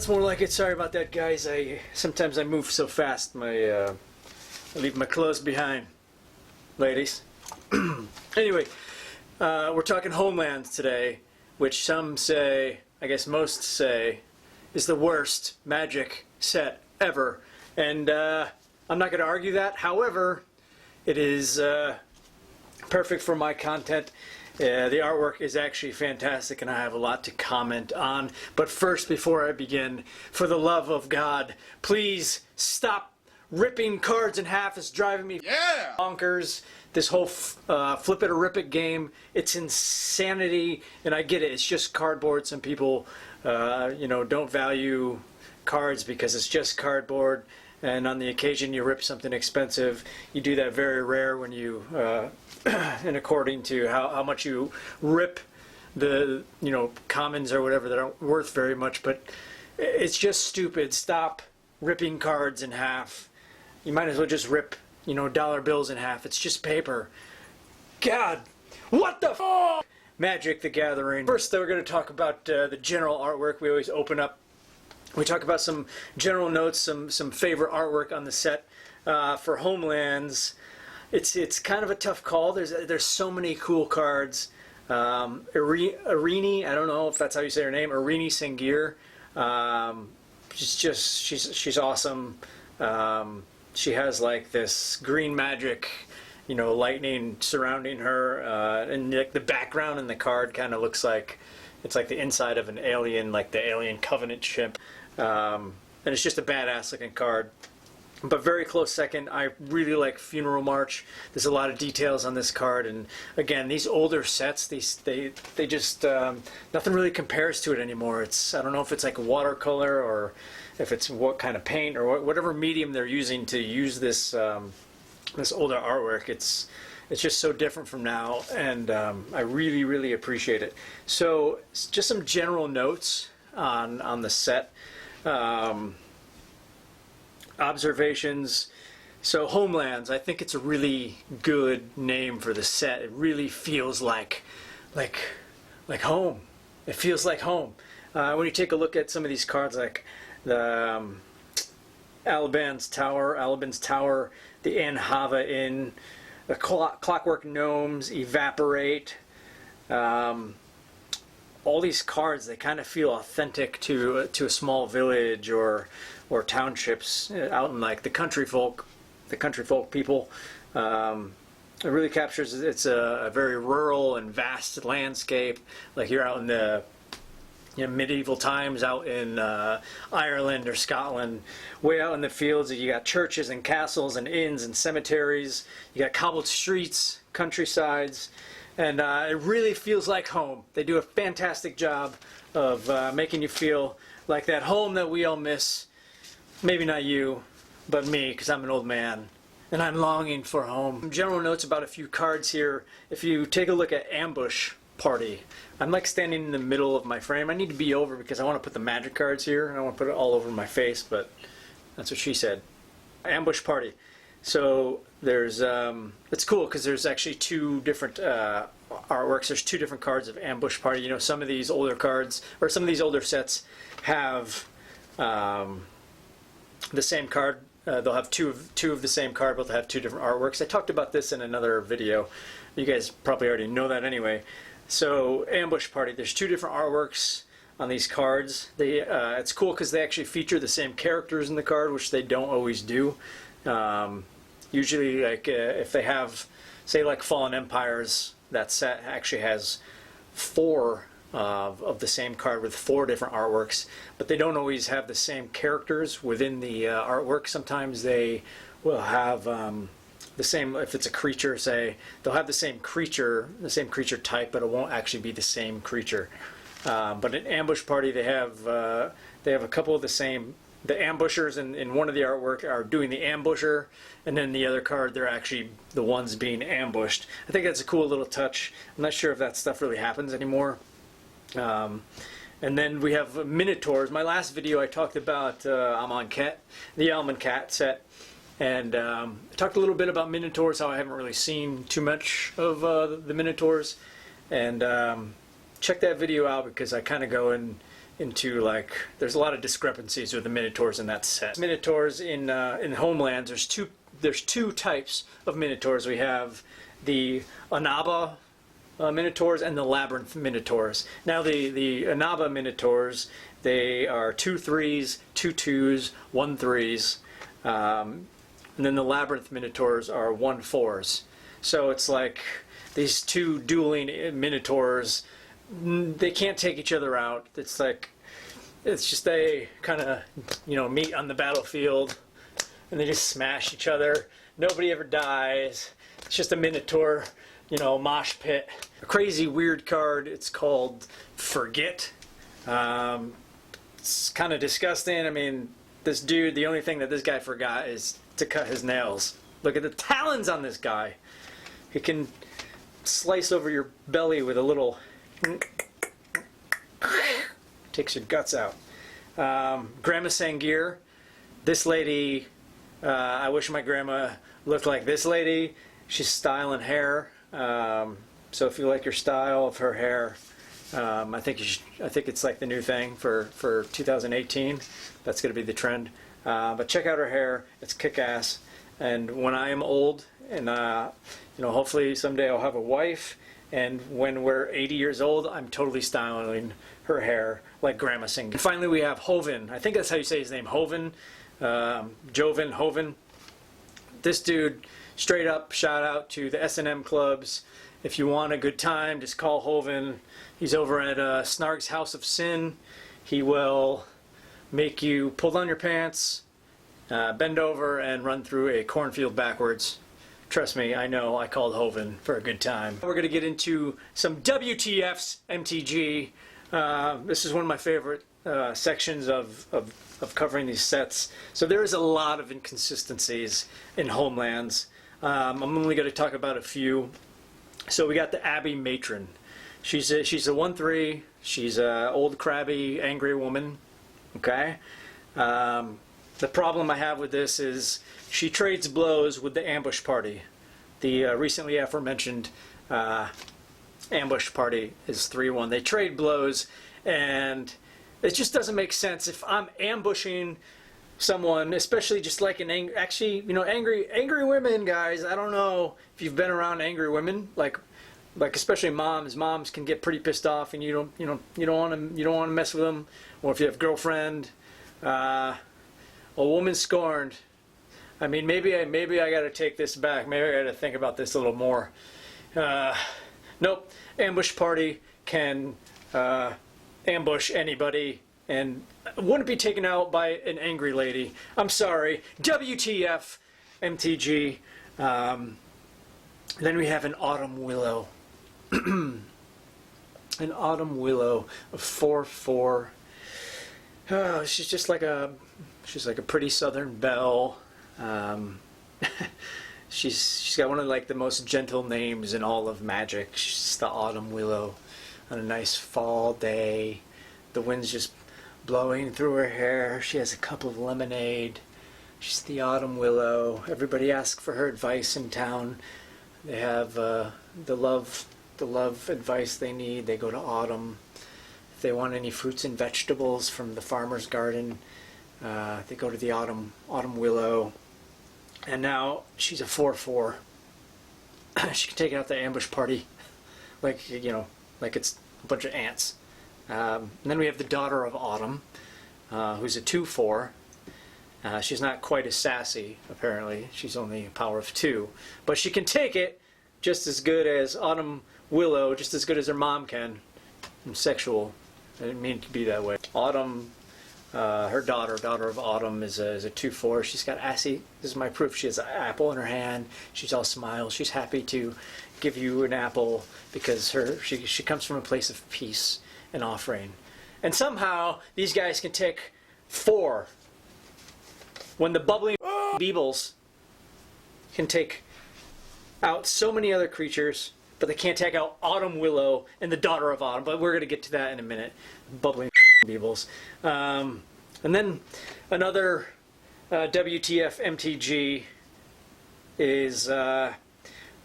That's more like it. Sorry about that, guys. Sometimes I move so fast, I leave my clothes behind, ladies. Anyway, we're talking Homeland today, which some say, I guess most say, is the worst Magic set ever. And I'm not going to argue that. However, it is perfect for my content. The artwork is actually fantastic, and I have a lot to comment on. But first, before I begin, for the love of God, please stop ripping cards in half. It's driving me bonkers. This whole flip it or rip it game, it's insanity. And I get it, it's just cardboard. Some people, don't value cards because it's just cardboard. And on the occasion you rip something expensive, you do that very rare when you, and according to how much you rip the, commons or whatever that aren't worth very much. But it's just stupid. Stop ripping cards in half. You might as well just rip, dollar bills in half. It's just paper. God, what the f***? Magic the Gathering. First, though, we're going to talk about the general artwork. We always open up. We talk about some general notes, some favorite artwork on the set. For Homelands, it's kind of a tough call. There's so many cool cards. Irini, I don't know if that's how you say her name. Irini Sengir. She's awesome. She has like this green magic, lightning surrounding her, and like the background in the card kind of looks like it's like the inside of an alien, like the Alien Covenant ship. And it's just a badass looking card. But very close second, I really like Funeral March. There's a lot of details on this card, and again, these older sets, they just nothing really compares to it anymore. I don't know if it's like watercolor or if it's what kind of paint or whatever medium they're using to use this this older artwork. It's just so different from now, and I really appreciate it. So just some general notes on the set. Observations. So Homelands, I think it's a really good name for the set. It really feels like home. It feels like home. When you take a look at some of these cards, like the Alban's Tower, the Anhava Inn, the Clockwork Gnomes, Evaporate. All these cards, they kind of feel authentic to a small village or townships out in like the country folk people. It really captures. It's a very rural and vast landscape. Like you're out in the medieval times, out in Ireland or Scotland, way out in the fields. You got churches and castles and inns and cemeteries. You got cobbled streets, countrysides. And it really feels like home. They do a fantastic job of making you feel like that home that we all miss. Maybe not you, but me, because I'm an old man, and I'm longing for home. Some general notes about a few cards here. If you take a look at Ambush Party, I'm like standing in the middle of my frame. I need to be over because I want to put the magic cards here, and I want to put it all over my face, but that's what she said. Ambush Party. So there's, it's cool because there's actually two different artworks. There's two different cards of Ambush Party. Some of these older cards, or some of these older sets have the same card. They'll have two of the same card, but they'll have two different artworks. I talked about this in another video. You guys probably already know that anyway. So Ambush Party, there's two different artworks on these cards. It's cool because they actually feature the same characters in the card, which they don't always do. Usually, like if they have, say, like Fallen Empires, that set actually has four of the same card with four different artworks, but they don't always have the same characters within the artwork. Sometimes they will have the same, if it's a creature, say, they'll have the same creature type, but it won't actually be the same creature. But in Ambush Party, they have a couple of the same. The ambushers in one of the artwork are doing the ambusher, and then the other card, they're actually the ones being ambushed. I think that's a cool little touch. I'm not sure if that stuff really happens anymore. And then we have Minotaurs. My last video I talked about the Almond Cat set, and I talked a little bit about Minotaurs, how I haven't really seen too much of the Minotaurs. And check that video out because I kind of go into like, there's a lot of discrepancies with the Minotaurs in that set. Minotaurs in Homelands, there's two types of Minotaurs. We have the Anaba Minotaurs and the Labyrinth Minotaurs. Now the Anaba Minotaurs, they are 2 3s, 2 2s, 1 3s, and then the Labyrinth Minotaurs are 1 4s. So it's like these two dueling Minotaurs. They can't take each other out. It's like, it's just they kind of, you know, meet on the battlefield and they just smash each other. Nobody ever dies. It's just a Minotaur, you know, mosh pit. A crazy weird card. It's called Forget. It's kind of disgusting. I mean, this dude, the only thing that this guy forgot is to cut his nails. Look at the talons on this guy. He can slice over your belly with a little... takes your guts out. Grandma Sangir. This lady, I wish my grandma looked like this lady. She's styling hair. So if you like your style of her hair, I think it's like the new thing for 2018. That's going to be the trend. But check out her hair. It's kick-ass. And when I am old, and you know, hopefully someday I'll have a wife, and when we're 80 years old, I'm totally styling her hair like Grandma Singh. And finally, we have Hoven. I think that's how you say his name, Hoven. Joven, Hoven. This dude, straight up, shout out to the S&M clubs. If you want a good time, just call Hoven. He's over at Snarg's House of Sin. He will make you pull down your pants, bend over, and run through a cornfield backwards. Trust me, I know, I called Hoven for a good time. We're going to get into some WTFs MTG. This is one of my favorite sections of covering these sets. So there is a lot of inconsistencies in Homelands. I'm only going to talk about a few. So we got the Abbey Matron. She's a 1/3. She's a old crabby angry woman. Okay. The problem I have with this is she trades blows with the ambush party. The recently aforementioned ambush party is 3-1. They trade blows, and it just doesn't make sense. If I'm ambushing someone, especially just like an angry women, guys. I don't know if you've been around angry women, like especially moms. Moms can get pretty pissed off, and you don't want to mess with them. Or if you have a girlfriend, a woman scorned. I mean, maybe I got to take this back. Maybe I got to think about this a little more. Nope. Ambush party can ambush anybody and wouldn't be taken out by an angry lady. I'm sorry. WTF MTG. Then we have an Autumn Willow. An Autumn Willow, a 4/4. Oh, she's like a pretty Southern belle. She's got one of like the most gentle names in all of Magic. She's the Autumn Willow. On a nice fall day, the wind's just blowing through her hair. She has a cup of lemonade. She's the Autumn Willow. Everybody asks for her advice in town. They have the love advice they need. They go to Autumn. If they want any fruits and vegetables from the farmer's garden, they go to the Autumn Willow. And now she's a 4/4. She can take out the ambush party, like it's a bunch of ants. And then we have the Daughter of Autumn, who's a 2/4. She's not quite as sassy, apparently. She's only a power of 2. But she can take it just as good as Autumn Willow, just as good as her mom can. And sexual. I didn't mean it to be that way. Autumn, her Daughter of Autumn, is a 2/4. She's got assy. This is my proof. She has an apple in her hand. She's all smiles. She's happy to give you an apple because she comes from a place of peace and offering. And somehow these guys can take 4. When the bubbling Beebles can take out so many other creatures, but they can't take out Autumn Willow and the Daughter of Autumn. But we're going to get to that in a minute. Bubbling Beebles. And then another WTF MTG is the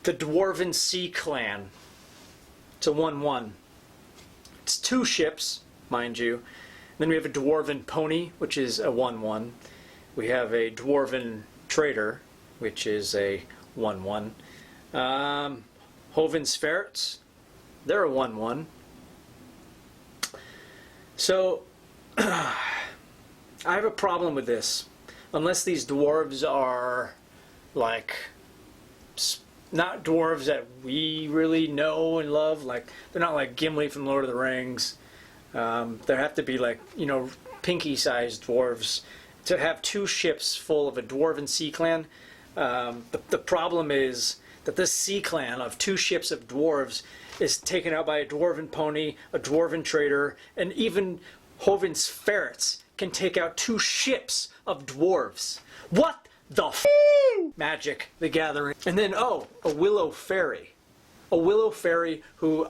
Dwarven Sea Clan. It's a 1/1. It's 2 ships, mind you. Then we have a dwarven pony, which is a 1/1. We have a dwarven trader, which is a 1/1. Hoven's ferrets, they're a 1/1. So I have a problem with this. Unless these dwarves are like not dwarves that we really know and love, like they're not like Gimli from Lord of the Rings. There have to be like, you know, pinky-sized dwarves to have 2 ships full of a dwarven sea clan. The problem is that this sea clan of 2 ships of dwarves is taken out by a dwarven pony, a dwarven trader, and even Hoven's ferrets can take out 2 ships of dwarves. What the f***? Magic the Gathering. And then, oh, a willow fairy. A willow fairy who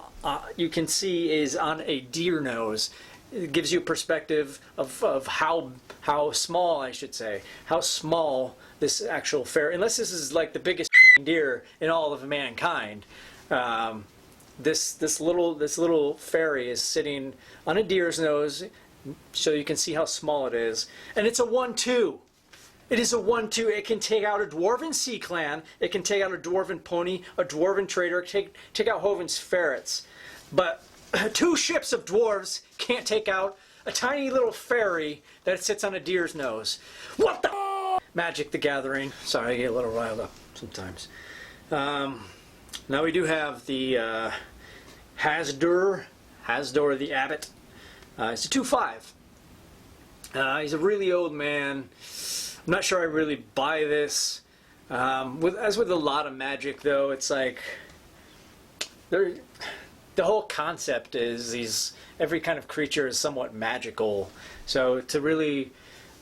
you can see is on a deer nose. It gives you perspective of how small, I should say, how small this actual fairy, unless this is like the biggest deer in all of mankind. This little fairy is sitting on a deer's nose, so you can see how small it is, and it's a 1/2. It is a 1/2. It can take out a dwarven sea clan. It can take out a dwarven pony, a dwarven trader, take out Hoven's ferrets, but 2 ships of dwarves can't take out a tiny little fairy that sits on a deer's nose. What the Magic the Gathering. Sorry, I get a little riled up sometimes. Now we do have the Hasdur the Abbot. It's a 2/5. He's a really old man. I'm not sure I really buy this. As with a lot of Magic, though, it's like the whole concept is every kind of creature is somewhat magical. So to really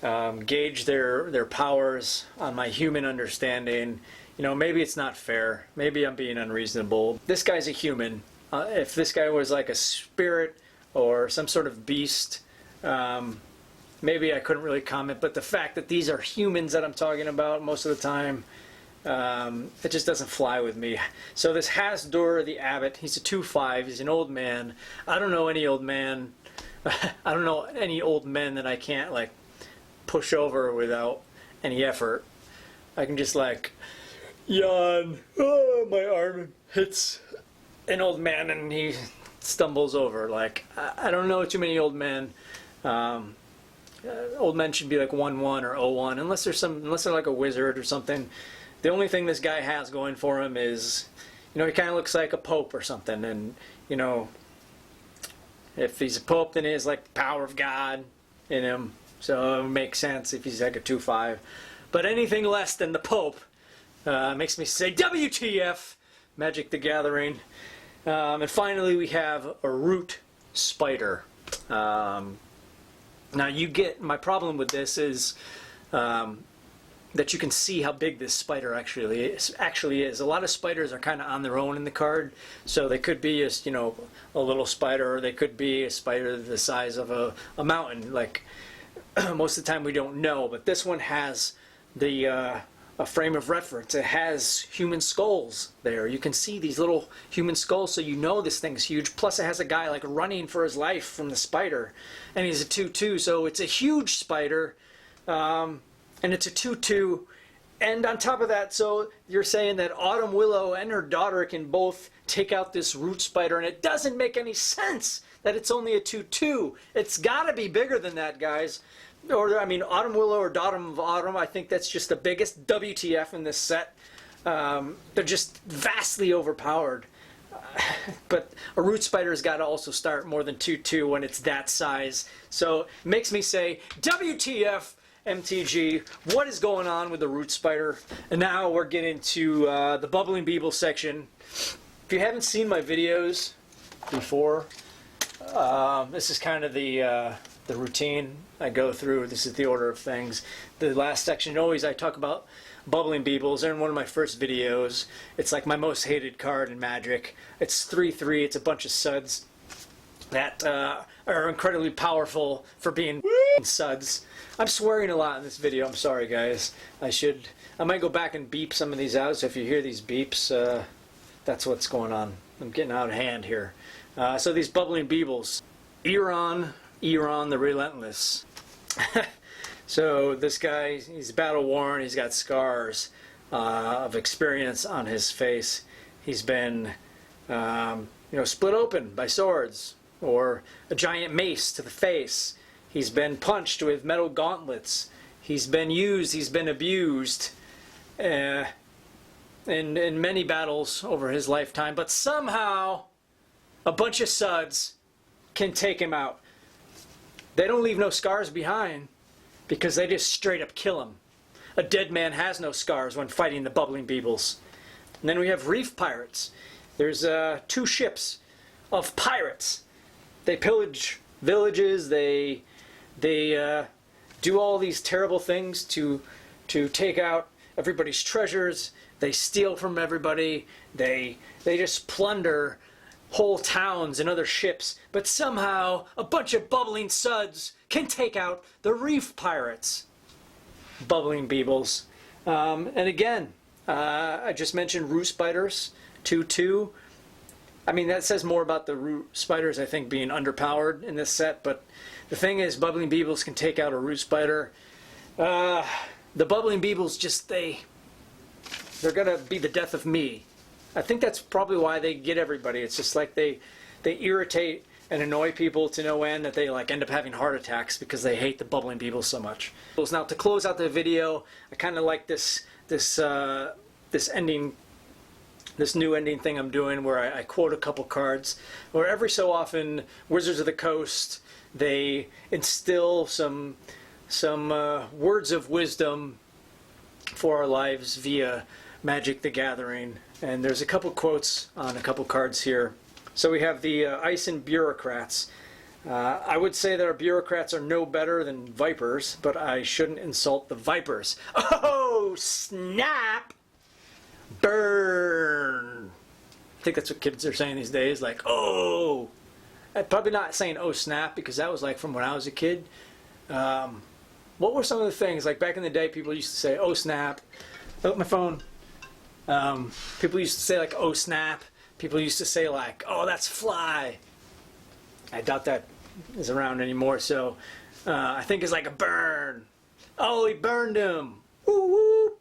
gauge their powers on my human understanding, you know, maybe it's not fair. Maybe I'm being unreasonable. This guy's a human. If this guy was like a spirit or some sort of beast, maybe I couldn't really comment. But the fact that these are humans that I'm talking about most of the time, it just doesn't fly with me. So this Hasdur the Abbot, he's a 2/5. He's an old man. I don't know any old man. I don't know any old men that I can't like push over without any effort. I can just like yawn. Oh, my arm hits an old man and he stumbles over. Like I don't know too many old men. Old men should be like 1/1 or 0/1 unless they're like a wizard or something. The only thing this guy has going for him is, you know, he kind of looks like a pope or something, and you know, if he's a pope, then he has like the power of God in him. So it makes sense if he's like a 2/5. But anything less than the pope makes me say WTF, Magic the Gathering. And finally we have a root spider. Now you get, my problem with this is that you can see how big this spider actually is. A lot of spiders are kind of on their own in the card, so they could be just, you know, a little spider, or they could be a spider the size of a mountain. Like most of the time we don't know, but this one has a frame of reference. It has human skulls there. You can see these little human skulls, so you know this thing's huge. Plus it has a guy like running for his life from the spider, and he's a 2/2, so it's a huge spider, and it's a 2/2. And on top of that, so you're saying that Autumn Willow and her daughter can both take out this root spider, and it doesn't make any sense that it's only a 2/2. It's got to be bigger than that, guys. Or, I mean, Autumn Willow or Daughters of Autumn, I think that's just the biggest WTF in this set. They're just vastly overpowered. But a root spider's got to also start more than 2/2 when it's that size. So it makes me say, WTF, MTG, what is going on with the root spider? And now we're getting to the Bubbling Beeble section. If you haven't seen my videos before, this is kind of the routine I go through. This is the order of things. The last section, always I talk about Bubbling Beebles. They're in one of my first videos. It's like my most hated card in Magic. It's 3/3. It's a bunch of suds that are incredibly powerful for being suds. I'm swearing a lot in this video. I'm sorry, guys. I might go back and beep some of these out. So if you hear these beeps, that's what's going on. I'm getting out of hand here. So these Bubbling Beebles. Eron, Eron the Relentless. So this guy, he's battle worn, he's got scars of experience on his face. He's been split open by swords or a giant mace to the face. He's been punched with metal gauntlets. He's been used, he's been abused in many battles over his lifetime, but somehow a bunch of suds can take him out. They don't leave no scars behind because they just straight up kill him. A dead man has no scars when fighting the bubbling beebles. And then we have reef pirates. There's 2 ships of pirates. They pillage villages. They do all these terrible things to take out everybody's treasures. They steal from everybody. They just plunder whole towns and other ships. But somehow a bunch of bubbling suds can take out the reef pirates. Bubbling beebles. And again, I just mentioned root spiders, 2/2. I mean, that says more about the root spiders, I think, being underpowered in this set, but the thing is, bubbling beetles can take out a root spider. The bubbling beetles just, they're gonna be the death of me. I think that's probably why they get everybody. It's just like they irritate and annoy people to no end that they like end up having heart attacks because they hate the bubbling beetles so much. Now, to close out the video, I kind of like this ending. This new ending thing I'm doing where I quote a couple cards, where every so often Wizards of the Coast, they instill some words of wisdom for our lives via Magic the Gathering. And there's a couple quotes on a couple cards here. So we have the Ice and Bureaucrats. I would say that our bureaucrats are no better than vipers, but I shouldn't insult the vipers. Oh, snap! Burn! I think that's what kids are saying these days, like, oh! I'm probably not saying oh snap, because that was like from when I was a kid. What were some of the things, like back in the day, people used to say oh snap. Oh, my phone. People used to say like oh snap. People used to say like, oh, that's fly. I doubt that is around anymore, so I think it's like a burn. Oh, he burned him. Woo woo.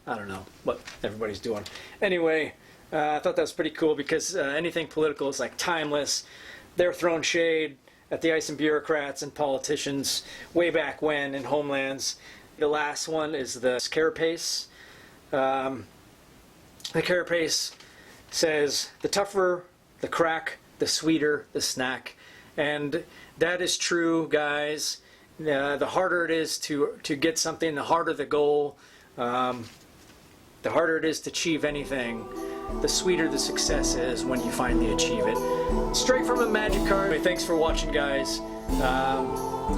I don't know what everybody's doing. Anyway, I thought that was pretty cool because anything political is like timeless. They're throwing shade at the Ice and Bureaucrats and politicians way back when in Homelands. The last one is the Carapace. The Carapace says, the tougher the crack, the sweeter the snack. And that is true, guys. The harder it is to get something, the harder the goal, the harder it is to achieve anything, the sweeter the success is when you finally achieve it. Straight from a Magic card. Thanks for watching, guys.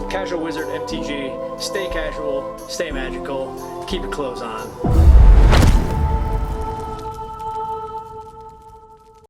Casual Wizard MTG. Stay casual, stay magical, keep your clothes on.